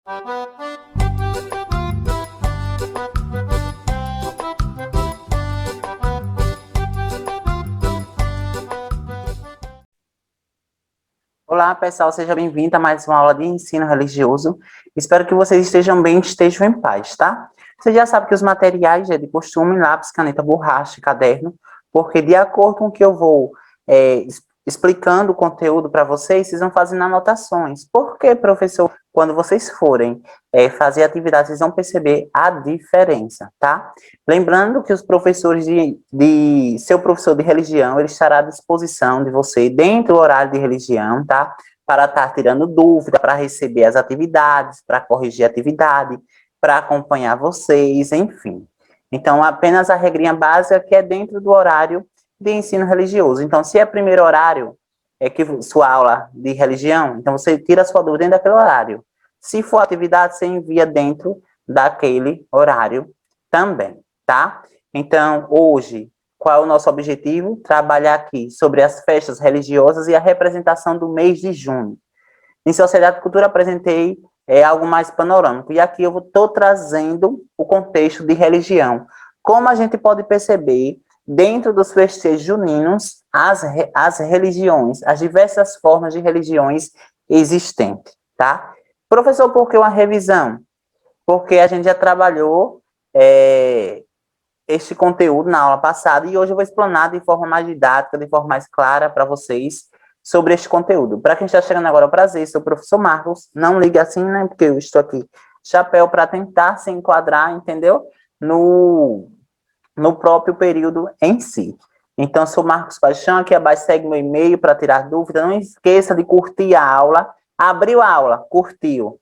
Olá, pessoal, seja bem-vindo a mais uma aula de ensino religioso. Espero que vocês estejam bem e estejam em paz, tá? Você já sabe que os materiais é de costume, lápis, caneta, borracha, caderno, porque de acordo com o que eu vou explicando o conteúdo para vocês, vocês vão fazendo anotações. Por quê, professor? Quando vocês forem fazer atividades, vocês vão perceber a diferença, tá? Lembrando que os professores seu professor de religião, ele estará à disposição de você dentro do horário de religião, tá? Para estar tirando dúvida, para receber as atividades, para corrigir a atividade, para acompanhar vocês, enfim. Então, apenas a regrinha básica que é dentro do horário de ensino religioso. Então, se é primeiro horário, é que sua aula de religião, então você tira a sua dúvida dentro daquele horário. Se for atividade, você envia dentro daquele horário também, tá? Então, hoje, qual é o nosso objetivo? Trabalhar aqui sobre as festas religiosas e a representação do mês de junho. Em Sociedade e Cultura, apresentei algo mais panorâmico, e aqui eu estou trazendo o contexto de religião. Como a gente pode perceber, dentro dos festejos juninos, as religiões, as diversas formas de religiões existentes, tá? Professor, por que uma revisão? Porque a gente já trabalhou este conteúdo na aula passada e hoje eu vou explanar de forma mais didática, de forma mais clara para vocês sobre este conteúdo. Para quem está chegando agora, é um prazer, sou o professor Marcos, não ligue assim, né, porque eu estou aqui chapéu para tentar se enquadrar, entendeu? No próprio período em si. Então, sou Marcos Paixão, aqui abaixo segue meu e-mail para tirar dúvida. Não esqueça de curtir a aula. Abriu a aula, curtiu.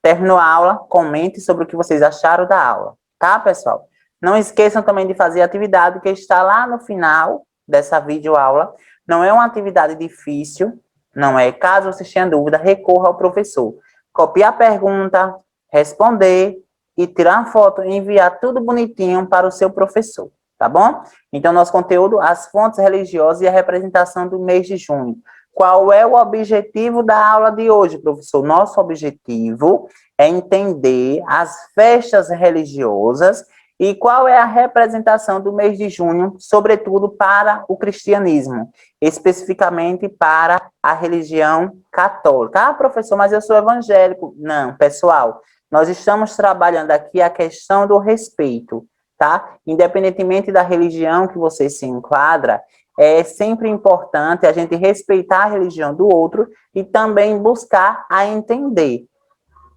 Terminou a aula, comente sobre o que vocês acharam da aula, tá, pessoal? Não esqueçam também de fazer a atividade que está lá no final dessa videoaula. Não é uma atividade difícil, não é. Caso você tenha dúvida, recorra ao professor. Copiar a pergunta, responder e tirar uma foto e enviar tudo bonitinho para o seu professor, tá bom? Então, nosso conteúdo, as fontes religiosas e a representação do mês de junho. Qual é o objetivo da aula de hoje, professor? Nosso objetivo é entender as festas religiosas e qual é a representação do mês de junho, sobretudo para o cristianismo, especificamente para a religião católica. Ah, professor, mas eu sou evangélico. Não, pessoal, nós estamos trabalhando aqui a questão do respeito, tá? Independentemente da religião que você se enquadra, é sempre importante a gente respeitar a religião do outro e também buscar a entender,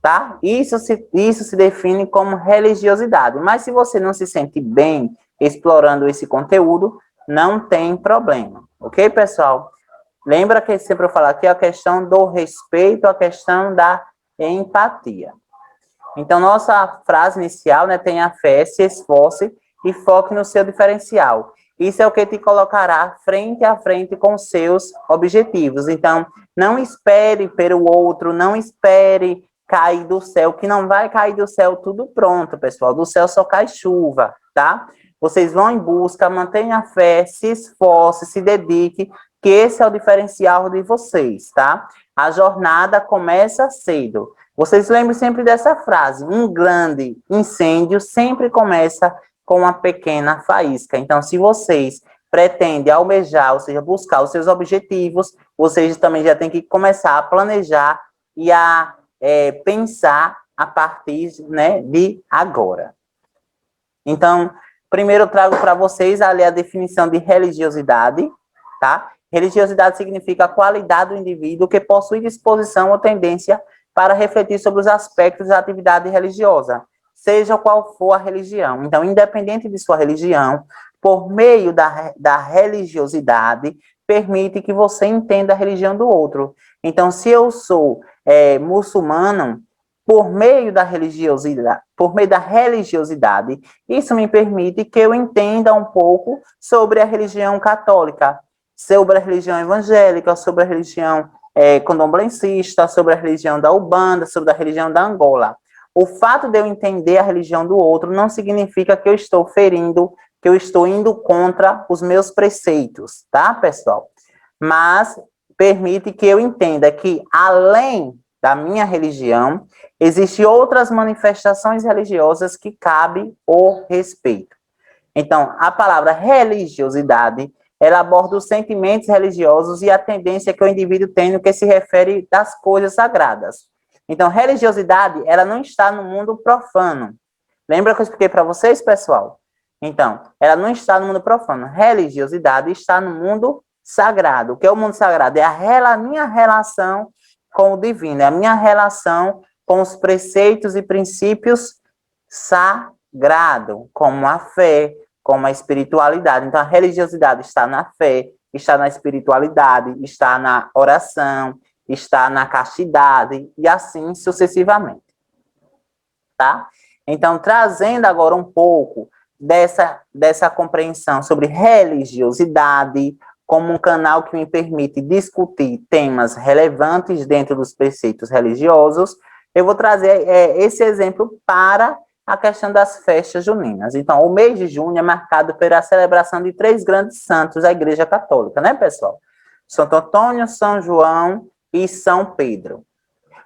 tá? Isso se define como religiosidade. Mas se você não se sente bem explorando esse conteúdo, não tem problema, ok, pessoal? Lembra que sempre eu falo aqui a questão do respeito, a questão da empatia. Então, nossa frase inicial, né, tenha fé, se esforce e foque no seu diferencial. Isso é o que te colocará frente a frente com seus objetivos. Então, não espere pelo outro, não espere cair do céu, que não vai cair do céu tudo pronto, pessoal. Do céu só cai chuva, tá? Vocês vão em busca, mantenha a fé, se esforce, se dedique, que esse é o diferencial de vocês, tá? A jornada começa cedo. Vocês lembrem sempre dessa frase, um grande incêndio sempre começa com uma pequena faísca. Então, se vocês pretendem almejar, ou seja, buscar os seus objetivos, vocês também já têm que começar a planejar e a pensar a partir, né, de agora. Então, primeiro eu trago para vocês ali a definição de religiosidade, tá? Religiosidade significa a qualidade do indivíduo que possui disposição ou tendência para refletir sobre os aspectos da atividade religiosa, seja qual for a religião. Então, independente de sua religião, por meio da religiosidade, permite que você entenda a religião do outro. Então, se eu sou muçulmano, por meio da religiosidade, isso me permite que eu entenda um pouco sobre a religião católica, sobre a religião evangélica, sobre a religião candomblessista, sobre a religião da Ubanda, sobre a religião da Angola. O fato de eu entender a religião do outro não significa que eu estou ferindo, que eu estou indo contra os meus preceitos, tá, pessoal? Mas permite que eu entenda que, além da minha religião, existem outras manifestações religiosas que cabe o respeito. Então, a palavra religiosidade, ela aborda os sentimentos religiosos e a tendência que o indivíduo tem no que se refere das coisas sagradas. Então, religiosidade, ela não está no mundo profano. Lembra que eu expliquei para vocês, pessoal? Então, ela não está no mundo profano. Religiosidade está no mundo sagrado. O que é o mundo sagrado? É a minha relação com o divino, é a minha relação com os preceitos e princípios sagrados, como a fé, como a espiritualidade. Então, a religiosidade está na fé, está na espiritualidade, está na oração, está na castidade, e assim sucessivamente. Tá? Então, trazendo agora um pouco dessa compreensão sobre religiosidade, como um canal que me permite discutir temas relevantes dentro dos preceitos religiosos, eu vou trazer esse exemplo para a questão das festas juninas. Então, o mês de junho é marcado pela celebração de 3 grandes santos da Igreja Católica, né, pessoal? Santo Antônio, São João e São Pedro.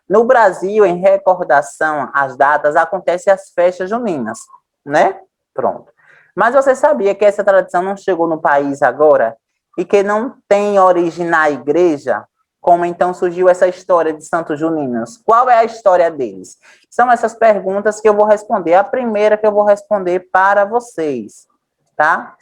No Brasil, em recordação às datas, acontecem as festas juninas, né? Pronto. Mas você sabia que essa tradição não chegou no país agora? E que não tem origem na igreja? Como então surgiu essa história de Santos Juninos? Qual é a história deles? São essas perguntas que eu vou responder. A primeira que eu vou responder para vocês, tá?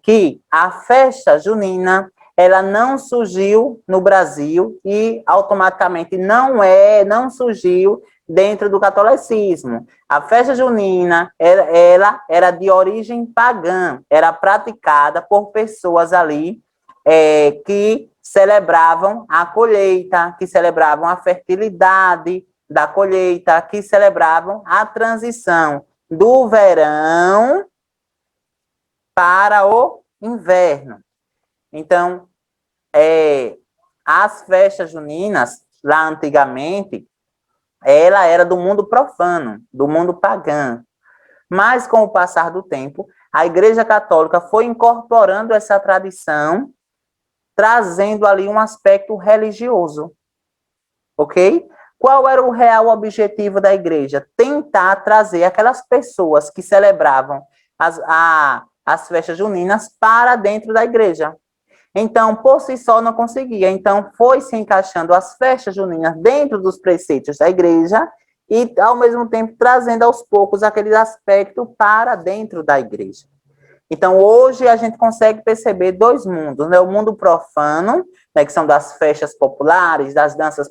Que a festa junina, ela não surgiu no Brasil e automaticamente não surgiu dentro do catolicismo. A festa junina, ela era de origem pagã, era praticada por pessoas ali que celebravam a colheita, que celebravam a fertilidade da colheita, que celebravam a transição do verão para o inverno. Então, as festas juninas, lá antigamente, ela era do mundo profano, do mundo pagão. Mas, com o passar do tempo, a Igreja Católica foi incorporando essa tradição, trazendo ali um aspecto religioso. Ok? Qual era o real objetivo da igreja? Tentar trazer aquelas pessoas que celebravam as festas juninas para dentro da igreja. Então, por si só, não conseguia. Então, foi se encaixando as festas juninas dentro dos preceitos da igreja e, ao mesmo tempo, trazendo aos poucos aquele aspecto para dentro da igreja. Então, hoje, a gente consegue perceber 2 mundos, né? O mundo profano, né, que são das festas populares, das danças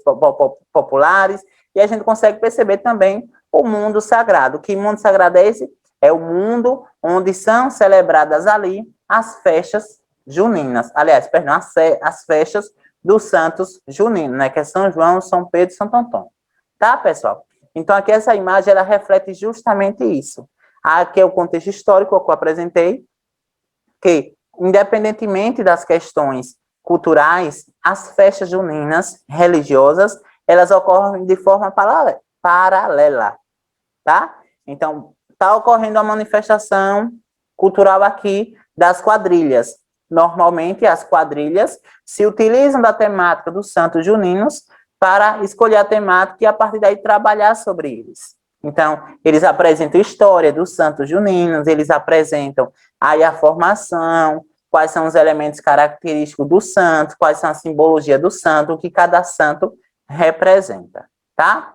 populares, e a gente consegue perceber também o mundo sagrado. Que mundo sagrado é esse? É o mundo onde são celebradas ali as festas juninas. Aliás, perdão, as festas dos santos juninos, né? Que é São João, São Pedro e Santo Antônio. Tá, pessoal? Então, aqui essa imagem, ela reflete justamente isso. Aqui é o contexto histórico que eu apresentei, que, independentemente das questões culturais, as festas juninas religiosas, elas ocorrem de forma paralela, tá? Então, está ocorrendo a manifestação cultural aqui das quadrilhas. Normalmente, as quadrilhas se utilizam da temática dos santos juninos para escolher a temática e, a partir daí, trabalhar sobre eles. Então, eles apresentam história dos santos juninos, eles apresentam aí a formação, quais são os elementos característicos do santo, quais são a simbologia do santo, o que cada santo representa, tá?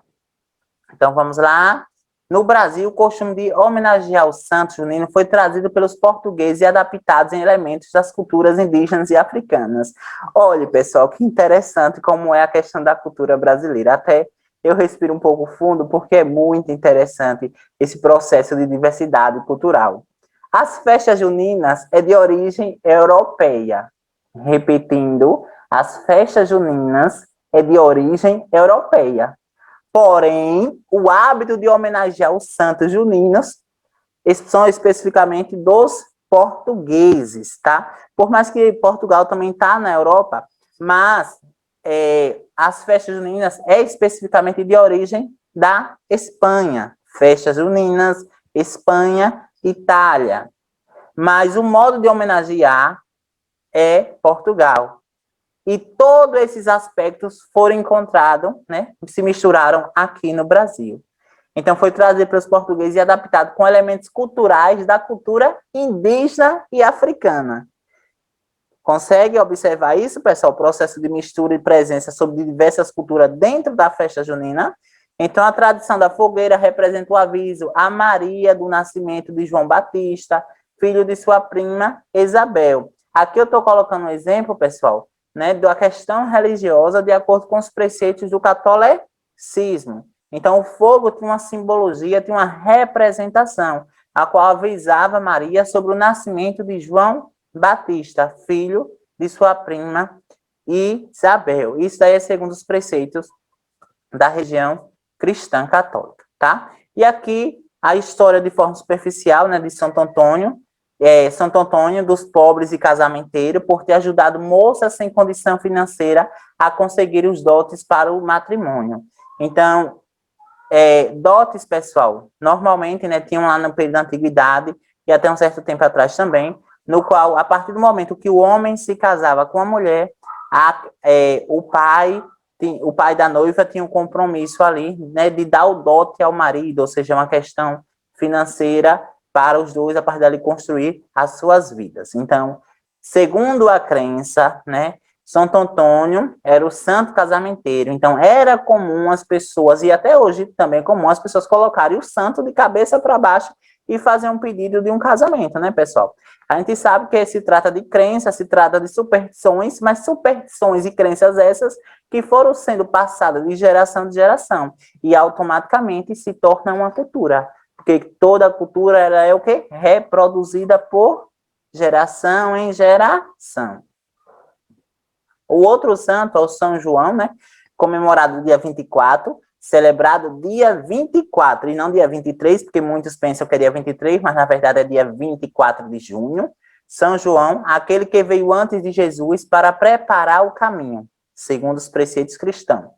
Então, vamos lá. No Brasil, o costume de homenagear o santo junino foi trazido pelos portugueses e adaptado em elementos das culturas indígenas e africanas. Olha, pessoal, que interessante como é a questão da cultura brasileira. Até eu respiro um pouco fundo, porque é muito interessante esse processo de diversidade cultural. As festas juninas é de origem europeia. Repetindo, as festas juninas é de origem europeia. Porém, o hábito de homenagear os santos juninos são especificamente dos portugueses, tá? Por mais que Portugal também está na Europa, mas as festas juninas é especificamente de origem da Espanha. Festas juninas, Espanha, Itália. Mas o modo de homenagear é Portugal. e todos esses aspectos foram encontrados, né, se misturaram aqui no Brasil. Então, foi trazido pelos portugueses e adaptado com elementos culturais da cultura indígena e africana. Consegue observar isso, pessoal? O processo de mistura e presença sobre diversas culturas dentro da festa junina. Então, a tradição da fogueira representa o aviso a Maria do nascimento de João Batista, filho de sua prima Isabel. Aqui eu estou colocando um exemplo, pessoal, né, da questão religiosa de acordo com os preceitos do catolicismo. Então, o fogo tinha uma simbologia, tinha uma representação, a qual avisava Maria sobre o nascimento de João Batista, filho de sua prima Isabel. Isso daí é segundo os preceitos da região cristã católica, tá? E aqui a história de forma superficial, né, de Santo Antônio, Santo Antônio dos pobres e casamenteiro, por ter ajudado moças sem condição financeira a conseguir os dotes para o matrimônio. Então, dotes, pessoal, normalmente, né, tinham lá no período da antiguidade e até um certo tempo atrás também, no qual, a partir do momento que o homem se casava com a mulher, o pai da noiva tinha um compromisso ali, né, de dar o dote ao marido, ou seja, uma questão financeira para os dois, a partir dali construir as suas vidas. Então, segundo a crença, né, Santo Antônio era o santo casamenteiro. Então, era comum as pessoas, e até hoje também é comum as pessoas colocarem o santo de cabeça para baixo e fazer um pedido de um casamento, né, pessoal? A gente sabe que se trata de crença, se trata de superstições, mas superstições e crenças essas que foram sendo passadas de geração e automaticamente se torna uma cultura, porque toda cultura ela é o quê? Reproduzida por geração em geração. O outro santo é o São João, né? Comemorado dia 24, celebrado dia 24, e não dia 23, porque muitos pensam que é dia 23, mas na verdade é dia 24 de junho. São João, aquele que veio antes de Jesus para preparar o caminho, segundo os preceitos cristãos.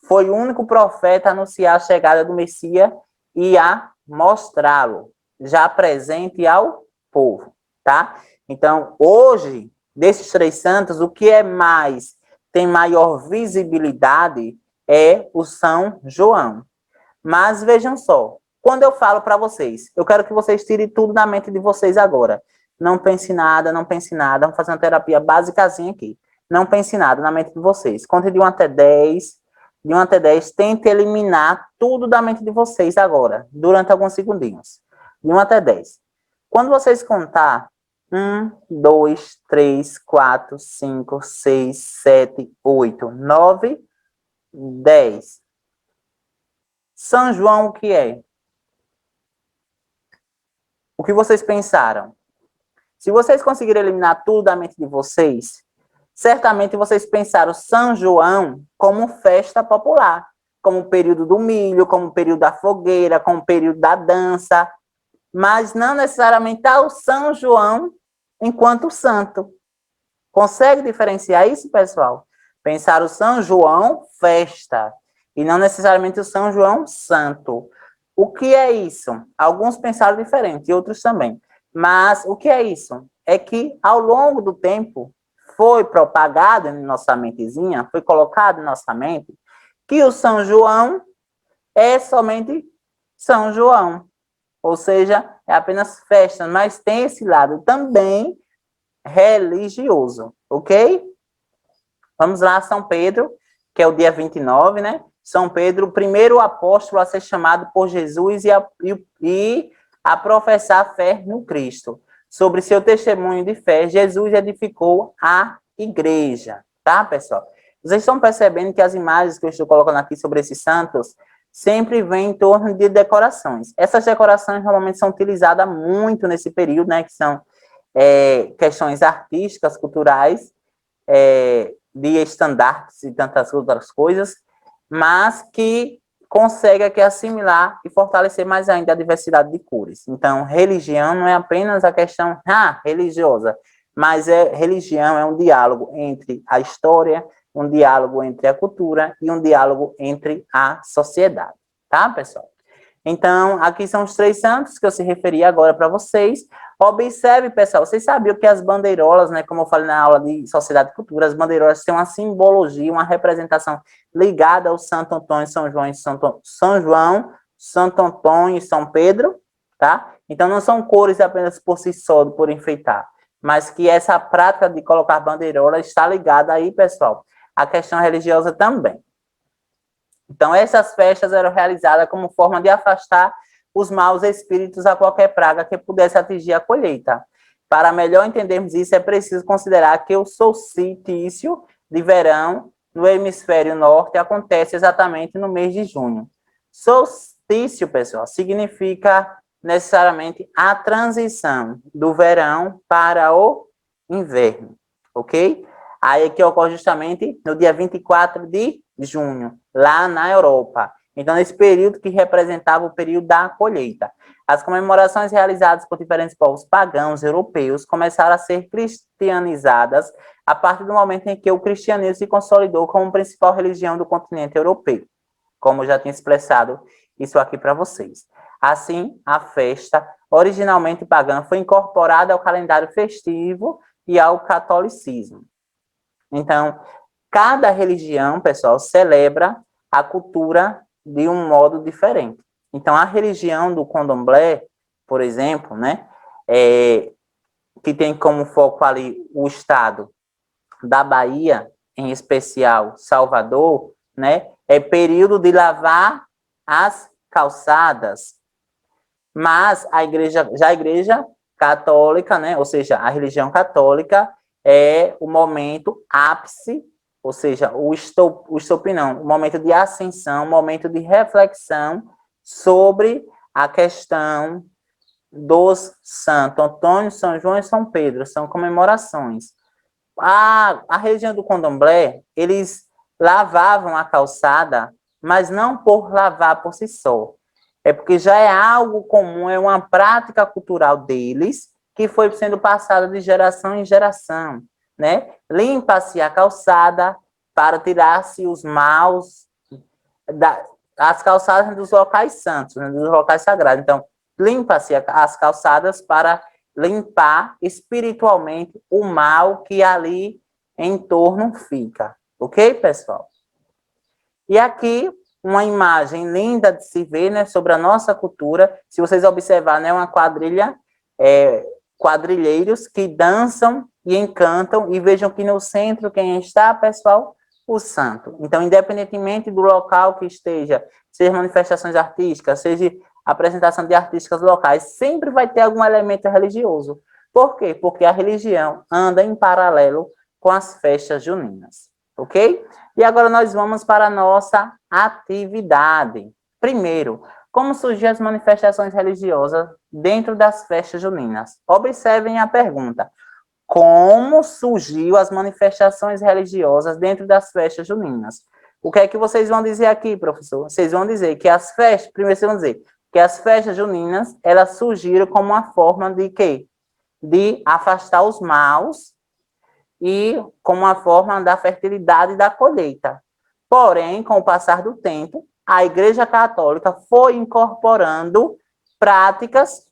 Foi o único profeta a anunciar a chegada do Messias e a mostrá-lo, já presente ao povo, tá? Então, hoje, desses três santos, o que tem maior visibilidade é o São João. Mas vejam só, quando eu falo para vocês, eu quero que vocês tirem tudo da mente de vocês agora. Não pense nada, não pense nada. Vamos fazer uma terapia básicazinha aqui. Não pense nada na mente de vocês. Conte de 1 até 10. De 1 até 10, tente eliminar tudo da mente de vocês agora, durante alguns segundinhos. De 1 até 10. Quando vocês contar 1, 2, 3, 4, 5, 6, 7, 8, 9, 10. São João, o que é? O que vocês pensaram? Se vocês conseguirem eliminar tudo da mente de vocês, certamente vocês pensaram São João como festa popular, como o período do milho, como o período da fogueira, como o período da dança, mas não necessariamente o São João enquanto santo. Consegue diferenciar isso, pessoal? Pensar o São João festa e não necessariamente o São João santo. O que é isso? Alguns pensaram diferente, outros também. Mas o que é isso? É que ao longo do tempo foi propagado em nossa mentezinha, foi colocado em nossa mente que o São João é somente São João. Ou seja, é apenas festa, mas tem esse lado também religioso, ok? Vamos lá, São Pedro, que é o dia 29, né? São Pedro, o primeiro apóstolo a ser chamado por Jesus e a professar fé no Cristo. Sobre seu testemunho de fé, Jesus edificou a igreja, tá, pessoal? Vocês estão percebendo que as imagens que eu estou colocando aqui sobre esses santos sempre vêm em torno de decorações. Essas decorações normalmente são utilizadas muito nesse período, né, que são questões artísticas, culturais, de estandartes e tantas outras coisas, mas que consegue aqui assimilar e fortalecer mais ainda a diversidade de cores. Então, religião não é apenas a questão religiosa, mas religião é um diálogo entre a história, um diálogo entre a cultura e um diálogo entre a sociedade, tá, pessoal? Então, aqui são os 3 santos que eu se referi agora para vocês. Observe, pessoal, vocês sabiam que as bandeirolas, né, como eu falei na aula de Sociedade e Cultura, as bandeirolas têm uma simbologia, uma representação ligada ao Santo Antônio, São João, Santo Antônio e São Pedro, tá? Então, não são cores apenas por si só, por enfeitar, mas que essa prática de colocar bandeirola está ligada aí, pessoal, à questão religiosa também. Então, essas festas eram realizadas como forma de afastar os maus espíritos a qualquer praga que pudesse atingir a colheita. Para melhor entendermos isso, é preciso considerar que o solstício de verão no hemisfério norte acontece exatamente no mês de junho. Solstício, pessoal, significa necessariamente a transição do verão para o inverno, ok? Aí que ocorre justamente no dia 24 de junho, lá na Europa. Então, nesse período que representava o período da colheita. As comemorações realizadas por diferentes povos pagãos europeus começaram a ser cristianizadas a partir do momento em que o cristianismo se consolidou como principal religião do continente europeu, como eu já tinha expressado isso aqui para vocês. Assim, a festa, originalmente pagã, foi incorporada ao calendário festivo e ao catolicismo. Então, cada religião, pessoal, celebra a cultura de um modo diferente. Então, a religião do Candomblé, por exemplo, né, que tem como foco ali o estado da Bahia, em especial Salvador, né, é período de lavar as calçadas. Mas a igreja católica, né, ou seja, a religião católica é o momento ápice, ou seja, o estopim não, o momento de ascensão, o momento de reflexão sobre a questão dos Santo Antônio, São João e São Pedro, são comemorações. A religião do Candomblé, eles lavavam a calçada, mas não por lavar por si só. É porque já é algo comum, é uma prática cultural deles que foi sendo passada de geração em geração, né? Limpa-se a calçada para tirar-se os maus as calçadas dos locais santos, né, dos locais sagrados. Então, limpa-se as calçadas para limpar espiritualmente o mal que ali em torno fica. Ok, pessoal? E aqui, uma imagem linda de se ver, né, sobre a nossa cultura. Se vocês observarem, né, uma quadrilha, quadrilheiros que dançam e encantam, e vejam que no centro quem está, pessoal? O santo. Então, independentemente do local que esteja, seja manifestações artísticas, seja apresentação de artísticas locais, sempre vai ter algum elemento religioso. Por quê? Porque a religião anda em paralelo com as festas juninas, ok? E agora nós vamos para a nossa atividade. Primeiro, como surgiram as manifestações religiosas dentro das festas juninas? Observem a pergunta. Como surgiu as manifestações religiosas dentro das festas juninas? O que é que vocês vão dizer aqui, professor? Vocês vão dizer que as festas, primeiro vocês vão dizer que as festas juninas, elas surgiram como uma forma de quê? De afastar os maus e como uma forma da fertilidade e da colheita. Porém, com o passar do tempo, a Igreja Católica foi incorporando práticas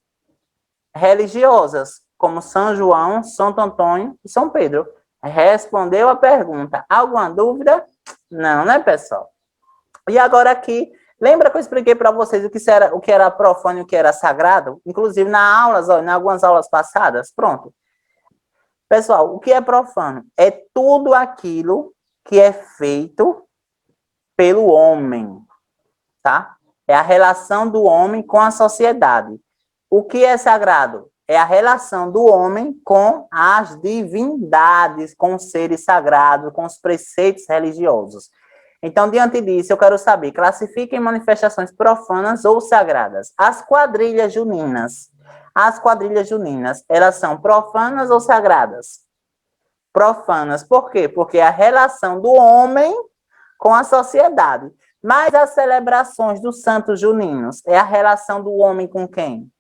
religiosas, como São João, Santo Antônio e São Pedro. Respondeu a pergunta. Alguma dúvida? Não, né, pessoal? E agora aqui, lembra que eu expliquei para vocês o que era profano e o que era sagrado? Inclusive em algumas aulas passadas? Pronto. Pessoal, o que é profano? É tudo aquilo que é feito pelo homem, tá? É a relação do homem com a sociedade. O que é sagrado? É a relação do homem com as divindades, com os seres sagrados, com os preceitos religiosos. Então, diante disso, eu quero saber, classifiquem manifestações profanas ou sagradas. As quadrilhas juninas. As quadrilhas juninas, elas são profanas ou sagradas? Profanas. Por quê? Porque é a relação do homem com a sociedade. Mas as celebrações dos santos juninos, é a relação do homem com quem?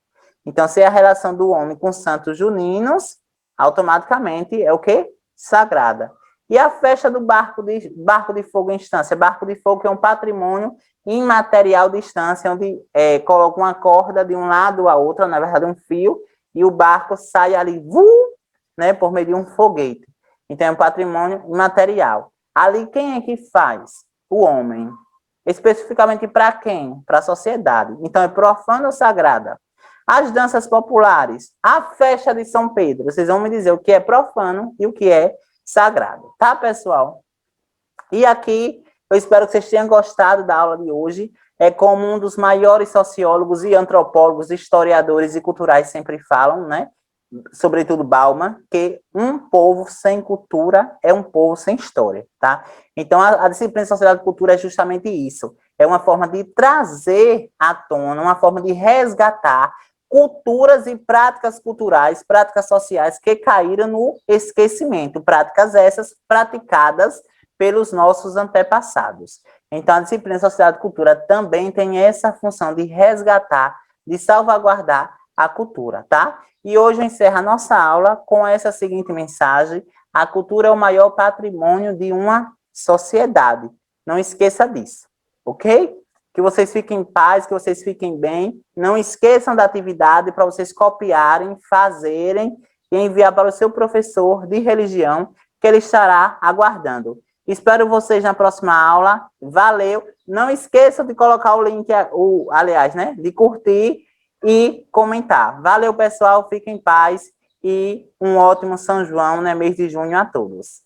Então, se é a relação do homem com os santos juninos, automaticamente é o quê? Sagrada. E a festa do barco de fogo em instância. Barco de fogo é um patrimônio imaterial de instância, onde coloca uma corda de um lado a outra, na verdade um fio, e o barco sai ali, né, por meio de um foguete. Então é um patrimônio imaterial. Ali quem é que faz? O homem. Especificamente para quem? Para a sociedade. Então é profana ou sagrada? As danças populares, a festa de São Pedro. Vocês vão me dizer o que é profano e o que é sagrado, tá, pessoal? E aqui, eu espero que vocês tenham gostado da aula de hoje. É como um dos maiores sociólogos e antropólogos, historiadores e culturais sempre falam, né? Sobretudo Bauman, que um povo sem cultura é um povo sem história, tá? Então, a disciplina de Sociedade e Cultura é justamente isso. É uma forma de trazer à tona, uma forma de resgatar culturas e práticas culturais, práticas sociais que caíram no esquecimento, práticas essas praticadas pelos nossos antepassados. Então, a disciplina de Sociedade e Cultura também tem essa função de resgatar, de salvaguardar a cultura, tá? E hoje eu encerro a nossa aula com essa seguinte mensagem: a cultura é o maior patrimônio de uma sociedade. Não esqueça disso, ok? Que vocês fiquem em paz, que vocês fiquem bem. Não esqueçam da atividade para vocês copiarem, fazerem e enviar para o seu professor de religião, que ele estará aguardando. Espero vocês na próxima aula. Valeu! Não esqueçam de colocar o link, aliás, né? De curtir e comentar. Valeu, pessoal. Fiquem em paz e um ótimo São João, né? Mês de junho a todos.